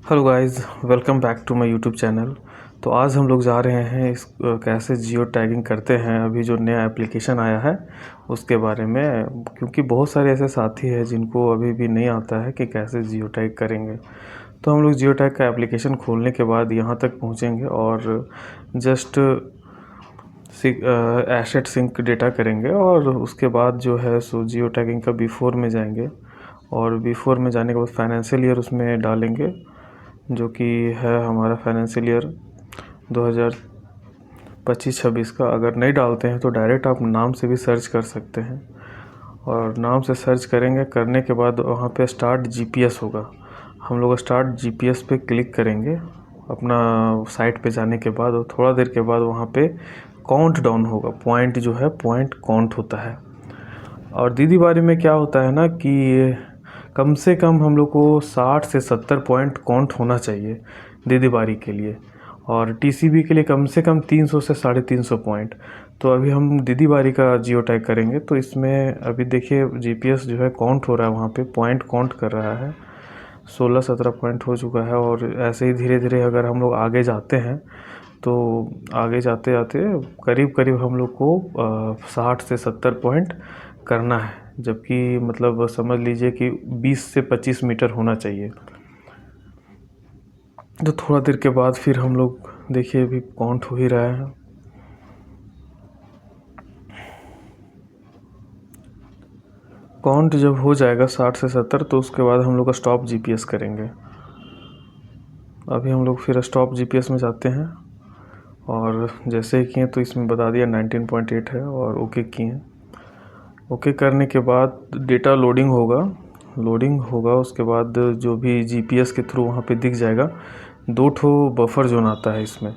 Hello guys, welcome back to my YouTube channel. तो आज हम लोग जा रहे हैं कैसे जियो टैगिंग करते हैं। अभी जो नया एप्लीकेशन आया है उसके बारे में, क्योंकि बहुत सारे ऐसे साथी हैं जिनको अभी भी नहीं आता है कि कैसे जियो टैग करेंगे। तो हम लोग जियो टैग का एप्लीकेशन खोलने के बाद यहाँ तक पहुँचेंगे और जस्ट एसेट सिंक डेटा करेंगे और उसके बाद जो है सो जियो टैगिंग का बिफोर में जाएंगे और बिफोर में जाने के बाद फाइनेंशियल ईयर उसमें डालेंगे, जो कि है हमारा फाइनेंशियल ईयर 2025-26 का। अगर नहीं डालते हैं तो डायरेक्ट आप नाम से भी सर्च कर सकते हैं और नाम से सर्च करेंगे। करने के बाद वहाँ पे स्टार्ट जीपीएस होगा। हम लोग स्टार्ट जीपीएस पे क्लिक करेंगे अपना साइट पे जाने के बाद, और थोड़ा देर के बाद वहाँ पे काउंट डाउन होगा। पॉइंट जो है पॉइंट काउंट होता है। और दीदी बारी में क्या होता है ना कि कम से कम हम लोग को 60 से 70 पॉइंट काउंट होना चाहिए दीदी बारी के लिए, और टीसीबी के लिए कम से कम 300 से 350 पॉइंट। तो अभी हम दीदी बारी का जियो टैग करेंगे, तो इसमें अभी देखिए जीपीएस जो है काउंट हो रहा है, वहाँ पे पॉइंट काउंट कर रहा है। 16-17 पॉइंट हो चुका है और ऐसे ही धीरे धीरे अगर हम लोग आगे जाते हैं तो आगे जाते जाते करीब करीब हम लोग को 60 से 70 पॉइंट करना है, जबकि मतलब समझ लीजिए कि 20 से 25 मीटर होना चाहिए। तो थोड़ा देर के बाद फिर हम लोग देखिए अभी काउंट हो ही रहा है। काउंट जब हो जाएगा 60 से 70 तो उसके बाद हम लोग स्टॉप जीपीएस करेंगे। अभी हम लोग फिर स्टॉप जीपीएस में जाते हैं और जैसे ही किए तो इसमें बता दिया 19.8 है और ओके किए। ओके करने के बाद डेटा लोडिंग होगा। उसके बाद जो भी जीपीएस के थ्रू वहाँ पे दिख जाएगा, 2 ठो बफर जोन आता है इसमें,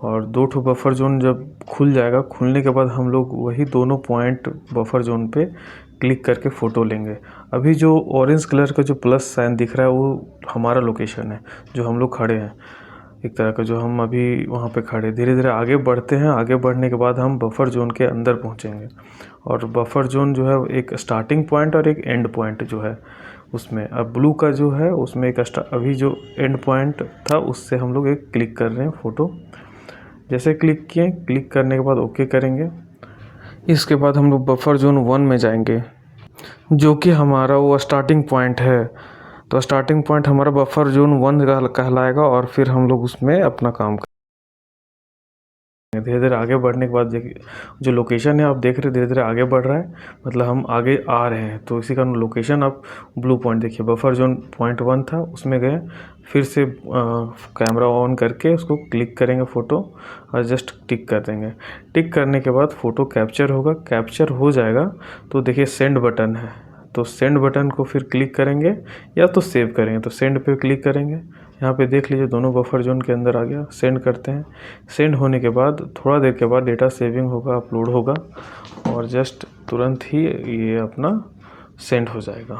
और 2 ठो बफर जोन जब खुल जाएगा, खुलने के बाद हम लोग वही दोनों पॉइंट बफर जोन पे क्लिक करके फ़ोटो लेंगे। अभी जो ऑरेंज कलर का जो प्लस साइन दिख रहा है वो हमारा लोकेशन है, जो हम लोग खड़े हैं एक तरह का, जो हम अभी वहाँ पे खड़े। धीरे धीरे आगे बढ़ते हैं। आगे बढ़ने के बाद हम बफर जोन के अंदर पहुँचेंगे, और बफर जोन जो है एक स्टार्टिंग पॉइंट और एक एंड पॉइंट जो है उसमें, अब ब्लू का जो है उसमें एक अभी जो एंड पॉइंट था उससे हम लोग एक क्लिक कर रहे हैं फ़ोटो। जैसे क्लिक किए, क्लिक करने के बाद ओके करेंगे। इसके बाद हम लोग बफर जोन 1 में जाएंगे, जो कि हमारा वो स्टार्टिंग पॉइंट है। तो स्टार्टिंग पॉइंट हमारा बफर जोन 1 कहलाएगा और फिर हम लोग उसमें अपना काम करेंगे। धीरे धीरे आगे बढ़ने के बाद देखिए जो लोकेशन है आप देख रहे हैं धीरे धीरे आगे बढ़ रहा है, मतलब हम आगे आ रहे हैं। तो इसी का लोकेशन आप ब्लू पॉइंट देखिए, बफर जोन पॉइंट 1 था उसमें गए। फिर से कैमरा ऑन करके उसको क्लिक करेंगे फ़ोटो और जस्ट टिक कर देंगे। टिक करने के बाद फ़ोटो कैप्चर होगा। कैप्चर हो जाएगा तो देखिए सेंड बटन है, तो सेंड बटन को फिर क्लिक करेंगे या तो सेव करेंगे। तो सेंड पे क्लिक करेंगे, यहाँ पे देख लीजिए दोनों बफर जोन के अंदर आ गया। सेंड करते हैं। सेंड होने के बाद थोड़ा देर के बाद डेटा सेविंग होगा, अपलोड होगा और जस्ट तुरंत ही ये अपना सेंड हो जाएगा।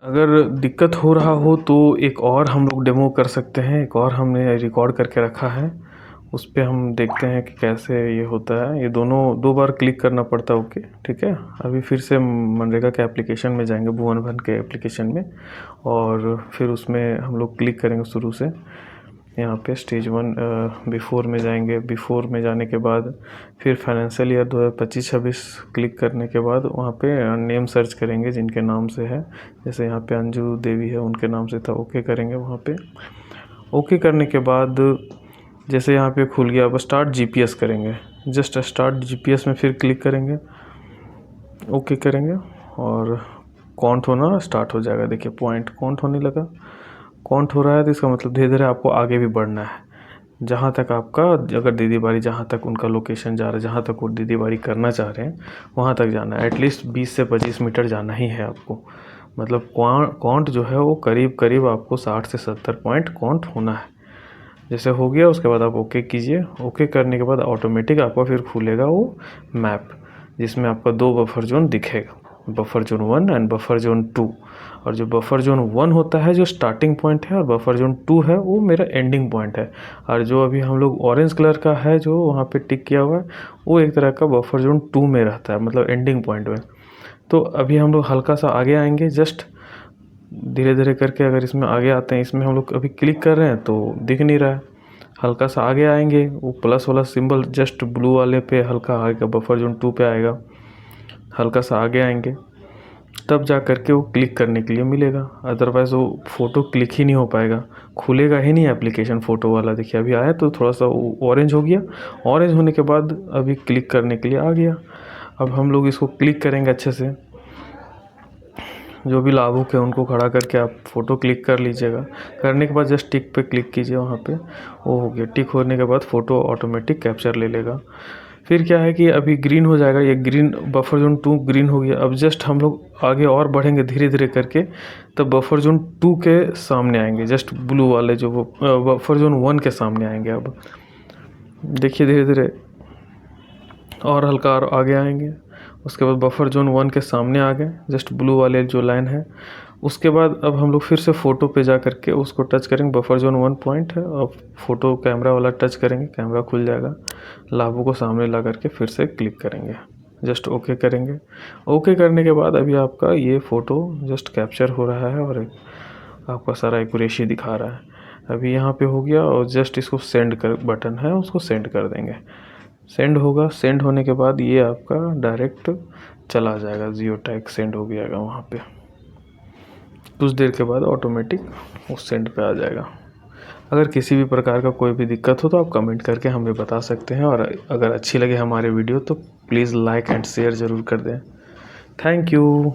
अगर दिक्कत हो रहा हो तो एक और हम लोग डेमो कर सकते हैं, एक और हमने रिकॉर्ड करके रखा है, उस पर हम देखते हैं कि कैसे ये होता है। ये दोनों 2 बार क्लिक करना पड़ता है। ओके ठीक है। अभी फिर से मनरेगा के एप्लीकेशन में जाएंगे, भुवन भन के एप्लीकेशन में, और फिर उसमें हम लोग क्लिक करेंगे शुरू से। यहाँ पे स्टेज 1 बिफोर में जाएंगे। बिफोर में जाने के बाद फिर फाइनेंशियल ईयर 2025-26 क्लिक करने के बाद वहाँ पे नेम सर्च करेंगे जिनके नाम से है। जैसे यहाँ पे अंजू देवी है, उनके नाम से था। ओके करेंगे वहाँ पे। ओके करने के बाद जैसे यहाँ पे खुल गया, अब स्टार्ट जीपीएस करेंगे। जस्ट स्टार्ट जीपीएस में फिर क्लिक करेंगे, ओके करेंगे और काउंट होना स्टार्ट हो जाएगा। देखिए पॉइंट काउंट होने लगा। काउंट हो रहा है तो इसका मतलब धीरे धीरे आपको आगे भी बढ़ना है, जहाँ तक आपका, अगर दीदी बारी जहाँ तक उनका लोकेशन जा रहा है, जहाँ तक वो दीदी बारी करना चाह रहे हैं वहाँ तक जाना है। एटलीस्ट 20 से 25 मीटर जाना ही है आपको। मतलब काउंट जो है वो करीब करीब आपको 60 से 70 पॉइंट काउंट होना है। जैसे हो गया उसके बाद आप ओके कीजिए। ओके करने के बाद ऑटोमेटिक आपका फिर खुलेगा वो मैप, जिसमें आपका 2 बफर जोन दिखेगा, buffer zone 1 and buffer zone 2। और जो बफर जोन 1 होता है जो स्टार्टिंग पॉइंट है, और बफर जोन 2 है वो मेरा एंडिंग पॉइंट है। और जो अभी हम लोग ऑरेंज कलर का है जो वहाँ पे टिक किया हुआ है, वो एक तरह का बफर जोन 2 में रहता है, मतलब एंडिंग पॉइंट में। तो अभी हम लोग हल्का सा आगे आएंगे, जस्ट धीरे धीरे करके अगर इसमें आगे आते हैं, इसमें हम लोग अभी क्लिक कर रहे हैं तो दिख नहीं रहा है। हल्का सा आगे आएंगे, वो प्लस वाला सिंबल जस्ट ब्लू वाले पे हल्का आएगा, बफर जोन 2 पे आएगा। हल्का सा आगे आएंगे तब जा करके वो क्लिक करने के लिए मिलेगा, अदरवाइज़ वो फ़ोटो क्लिक ही नहीं हो पाएगा, खुलेगा ही नहीं एप्लीकेशन फ़ोटो वाला। देखिए अभी आया तो थोड़ा सा ऑरेंज हो गया, ऑरेंज होने के बाद अभी क्लिक करने के लिए आ गया। अब हम लोग इसको क्लिक करेंगे अच्छे से, जो भी लाभुक है उनको खड़ा करके आप फ़ोटो क्लिक कर लीजिएगा। करने के बाद जस्ट टिक पे क्लिक कीजिए, वहाँ पे वो हो गया। टिक होने के बाद फ़ोटो ऑटोमेटिक कैप्चर ले लेगा। फिर क्या है कि अभी ग्रीन हो जाएगा, ये ग्रीन बफर जोन 2 ग्रीन हो गया। अब जस्ट हम लोग आगे और बढ़ेंगे धीरे धीरे करके, तब बफर जोन 2 के सामने आएंगे, जस्ट ब्लू वाले जो वो बफर जोन 1 के सामने आएंगे। अब देखिए धीरे धीरे और हल्का और आगे आएंगे, उसके बाद बफर जोन 1 के सामने आ गए, जस्ट ब्लू वाले जो लाइन है। उसके बाद अब हम लोग फिर से फ़ोटो पे जा करके उसको टच करेंगे, बफर जोन 1 पॉइंट है। अब फ़ोटो कैमरा वाला टच करेंगे, कैमरा खुल जाएगा। लाभों को सामने ला करके फिर से क्लिक करेंगे, जस्ट ओके करेंगे। ओके करने के बाद अभी आपका ये फ़ोटो जस्ट कैप्चर हो रहा है और आपका सारा एक्यूरेसी दिखा रहा है। अभी यहाँ पे हो गया और जस्ट इसको सेंड कर बटन है, उसको सेंड कर देंगे। सेंड होगा, सेंड होने के बाद ये आपका डायरेक्ट चला जाएगा, जियो टैग सेंड हो जाएगा वहाँ पे। कुछ देर के बाद ऑटोमेटिक उस सेंड पे आ जाएगा। अगर किसी भी प्रकार का कोई भी दिक्कत हो तो आप कमेंट करके हमें बता सकते हैं, और अगर अच्छी लगे हमारे वीडियो तो प्लीज़ लाइक एंड शेयर ज़रूर कर दें। Thank you.